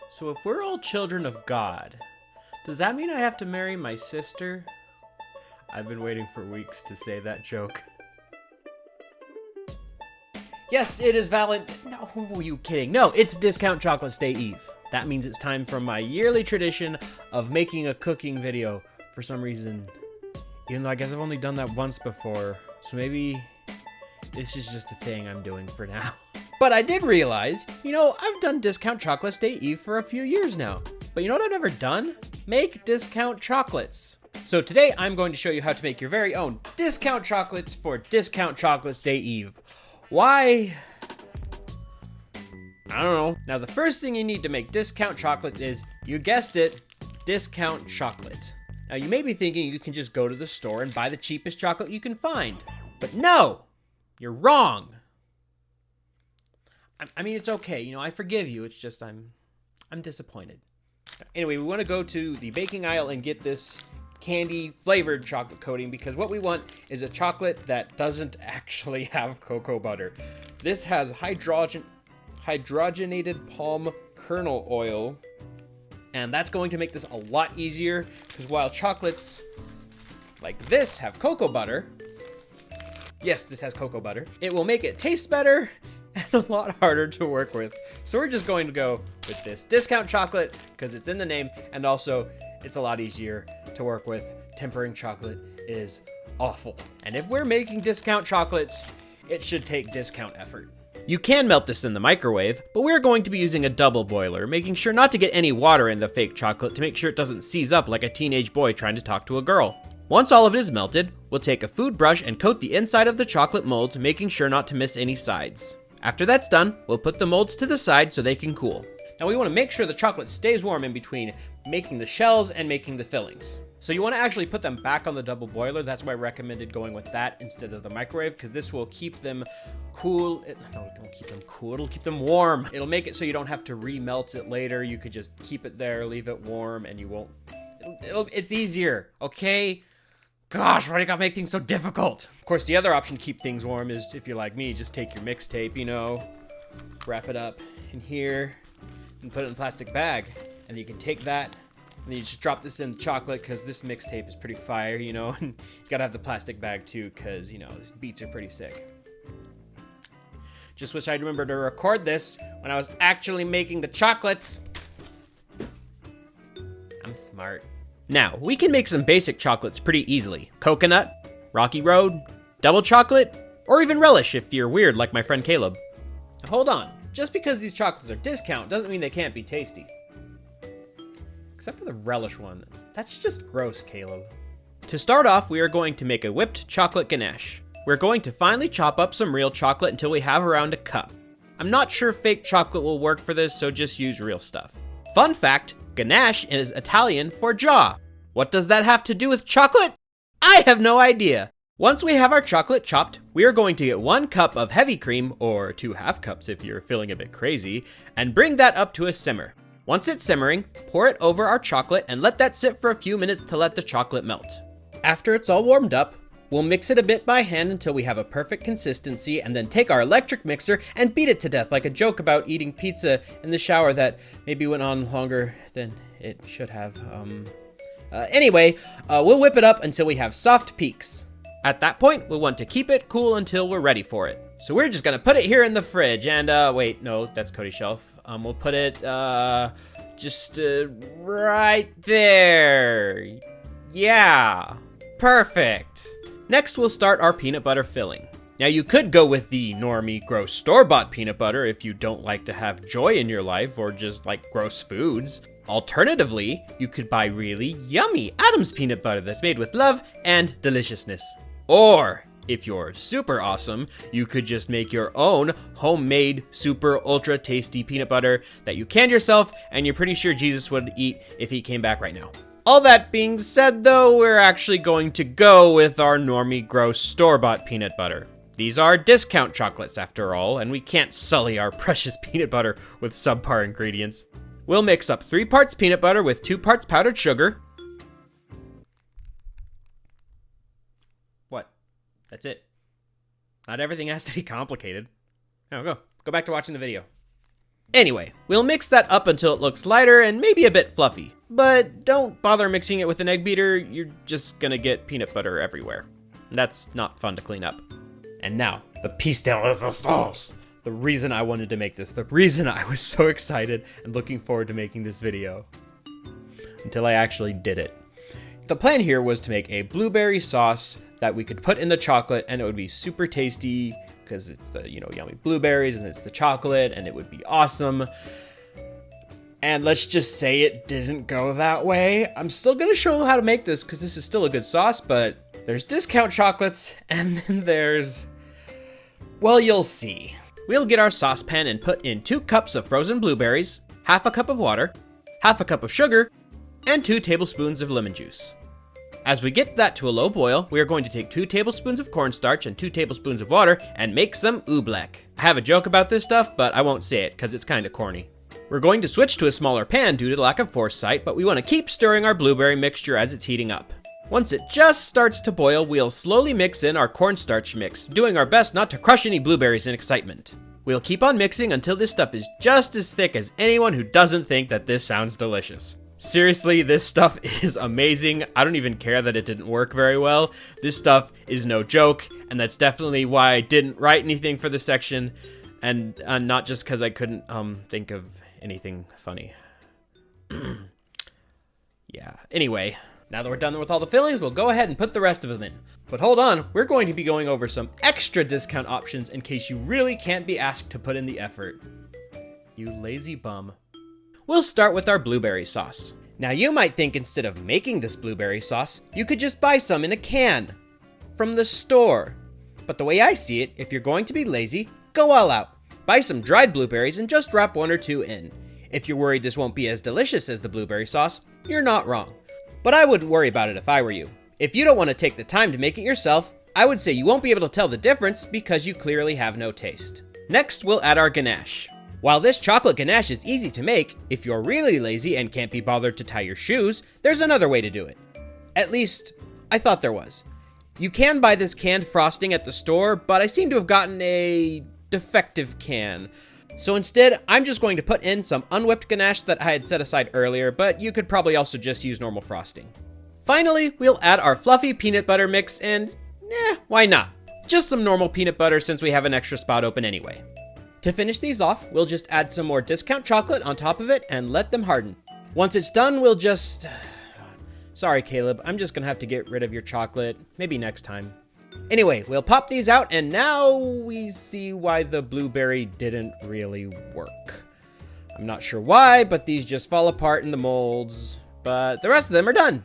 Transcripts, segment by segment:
So if we're all children of God, does that mean I have to marry my sister? I've been waiting for weeks to say that joke. Yes, it is No, who are you kidding? No, it's Discount Chocolates Day Eve. That means it's time for my yearly tradition of making a cooking video for some reason. Even though I guess I've only done that once before, so maybe this is just a thing I'm doing for now. But I did realize, I've done Discount Chocolates Day Eve for a few years now. But you know what I've never done? Make discount chocolates. So today I'm going to show you how to make your very own discount chocolates for Discount Chocolates Day Eve. Why? I don't know. Now the first thing you need to make discount chocolates is, you guessed it, discount chocolate. Now you may be thinking you can just go to the store and buy the cheapest chocolate you can find. But no! You're wrong! I mean, it's okay, I forgive you, it's just I'm disappointed. Anyway, we want to go to the baking aisle and get this candy flavored chocolate coating, because what we want is a chocolate that doesn't actually have cocoa butter. This has hydrogenated palm kernel oil, and that's going to make this a lot easier, because while chocolates like this have cocoa butter, yes, this has cocoa butter, it will make it taste better and a lot harder to work with. So we're just going to go with this discount chocolate because it's in the name, and also it's a lot easier to work with. Tempering chocolate is awful. And if we're making discount chocolates, it should take discount effort. You can melt this in the microwave, but we're going to be using a double boiler, making sure not to get any water in the fake chocolate to make sure it doesn't seize up like a teenage boy trying to talk to a girl. Once all of it is melted, we'll take a food brush and coat the inside of the chocolate molds, making sure not to miss any sides. After that's done, we'll put the molds to the side so they can cool. Now we want to make sure the chocolate stays warm in between making the shells and making the fillings. So you want to actually put them back on the double boiler. That's why I recommended going with that instead of the microwave, because this will keep them cool. No, don't keep them cool, it'll keep them warm. It'll make it so you don't have to remelt it later. You could just keep it there, leave it warm, and you won't, it's easier, okay? Gosh, why do you gotta make things so difficult? Of course, the other option to keep things warm is, if you're like me, just take your mixtape, wrap it up in here and put it in a plastic bag. And you can take that and then you just drop this in the chocolate, because this mixtape is pretty fire, and you gotta have the plastic bag too, because, these beats are pretty sick. Just wish I'd remembered to record this when I was actually making the chocolates. I'm smart. Now, we can make some basic chocolates pretty easily. Coconut, Rocky Road, double chocolate, or even relish if you're weird like my friend Caleb. Now, hold on, just because these chocolates are discount doesn't mean they can't be tasty. Except for the relish one. That's just gross, Caleb. To start off, we are going to make a whipped chocolate ganache. We're going to finely chop up some real chocolate until we have around a cup. I'm not sure fake chocolate will work for this, so just use real stuff. Fun fact, ganache is Italian for jaw. What does that have to do with chocolate? I have no idea. Once we have our chocolate chopped, we are going to get 1 cup of heavy cream, or 2 half cups if you're feeling a bit crazy, and bring that up to a simmer. Once it's simmering, pour it over our chocolate and let that sit for a few minutes to let the chocolate melt. After it's all warmed up, we'll mix it a bit by hand until we have a perfect consistency, and then take our electric mixer and beat it to death like a joke about eating pizza in the shower that maybe went on longer than it should have. Anyway, we'll whip it up until we have soft peaks. At that point, we'll want to keep it cool until we're ready for it. So we're just gonna put it here in the fridge, and wait, no, that's Cody's shelf. We'll put it just right there. Yeah, perfect. Next, we'll start our peanut butter filling. Now, you could go with the normie gross store-bought peanut butter if you don't like to have joy in your life or just like gross foods. Alternatively, you could buy really yummy Adam's peanut butter that's made with love and deliciousness. Or, if you're super awesome, you could just make your own homemade super ultra tasty peanut butter that you canned yourself and you're pretty sure Jesus would eat if he came back right now. All that being said though, we're actually going to go with our normie gross store-bought peanut butter. These are discount chocolates after all, and we can't sully our precious peanut butter with subpar ingredients. We'll mix up 3 parts peanut butter with 2 parts powdered sugar. What? That's it. Not everything has to be complicated. No, go back to watching the video. Anyway, we'll mix that up until it looks lighter and maybe a bit fluffy. But don't bother mixing it with an egg beater, you're just gonna get peanut butter everywhere. That's not fun to clean up. And now, the piece de resistance. The reason I wanted to make this, the reason I was so excited and looking forward to making this video. Until I actually did it. The plan here was to make a blueberry sauce that we could put in the chocolate and it would be super tasty because it's the, yummy blueberries and it's the chocolate and it would be awesome. And let's just say it didn't go that way. I'm still gonna show how to make this because this is still a good sauce, but there's discount chocolates and then there's, well, you'll see. We'll get our saucepan and put in 2 cups of frozen blueberries, half a cup of water, half a cup of sugar, and 2 tablespoons of lemon juice. As we get that to a low boil, we are going to take 2 tablespoons of cornstarch and 2 tablespoons of water and make some oobleck. I have a joke about this stuff, but I won't say it because it's kind of corny. We're going to switch to a smaller pan due to lack of foresight, but we want to keep stirring our blueberry mixture as it's heating up. Once it just starts to boil, we'll slowly mix in our cornstarch mix, doing our best not to crush any blueberries in excitement. We'll keep on mixing until this stuff is just as thick as anyone who doesn't think that this sounds delicious. Seriously, this stuff is amazing. I don't even care that it didn't work very well. This stuff is no joke, and that's definitely why I didn't write anything for this section, and not just because I couldn't think of anything funny. Yeah, anyway. Now that we're done with all the fillings, we'll go ahead and put the rest of them in. But hold on, we're going to be going over some extra discount options in case you really can't be asked to put in the effort. You lazy bum. We'll start with our blueberry sauce. Now you might think instead of making this blueberry sauce, you could just buy some in a can from the store. But the way I see it, if you're going to be lazy, go all out. Buy some dried blueberries and just drop 1 or 2 in. If you're worried this won't be as delicious as the blueberry sauce, you're not wrong. But I wouldn't worry about it if I were you. If you don't want to take the time to make it yourself, I would say you won't be able to tell the difference because you clearly have no taste. Next, we'll add our ganache. While this chocolate ganache is easy to make, if you're really lazy and can't be bothered to tie your shoes, there's another way to do it. At least, I thought there was. You can buy this canned frosting at the store, but I seem to have gotten a defective can. So instead, I'm just going to put in some unwhipped ganache that I had set aside earlier, but you could probably also just use normal frosting. Finally, we'll add our fluffy peanut butter mix and, why not? Just some normal peanut butter since we have an extra spot open anyway. To finish these off, we'll just add some more discount chocolate on top of it and let them harden. Once it's done, we'll just... Sorry, Caleb, I'm just gonna have to get rid of your chocolate. Maybe next time. Anyway, we'll pop these out, and now we see why the blueberry didn't really work. I'm not sure why, but these just fall apart in the molds, but the rest of them are done.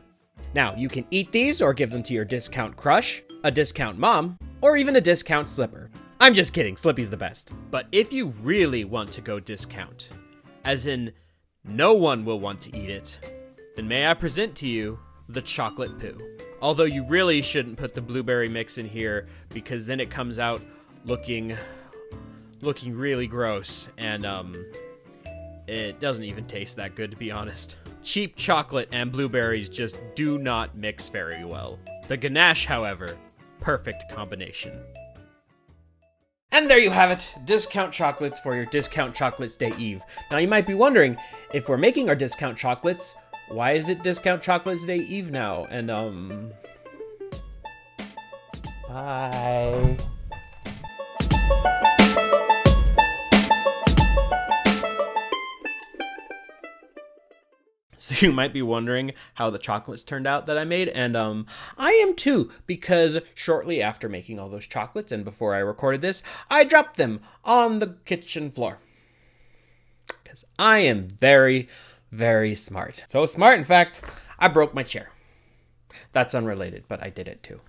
Now, you can eat these or give them to your discount crush, a discount mom, or even a discount slipper. I'm just kidding, Slippy's the best. But if you really want to go discount, as in no one will want to eat it, then may I present to you the chocolate poo. Although you really shouldn't put the blueberry mix in here because then it comes out looking really gross and it doesn't even taste that good, to be honest. Cheap chocolate and blueberries just do not mix very well. The ganache, however, perfect combination. And there you have it, discount chocolates for your Discount Chocolates Day Eve. Now you might be wondering, if we're making our discount chocolates, why is it Discount Chocolates Day Eve now? And, bye. So you might be wondering how the chocolates turned out that I made, and I am too, because shortly after making all those chocolates and before I recorded this, I dropped them on the kitchen floor. Because I am very, very smart. So smart, in fact, I broke my chair. That's unrelated, but I did it too.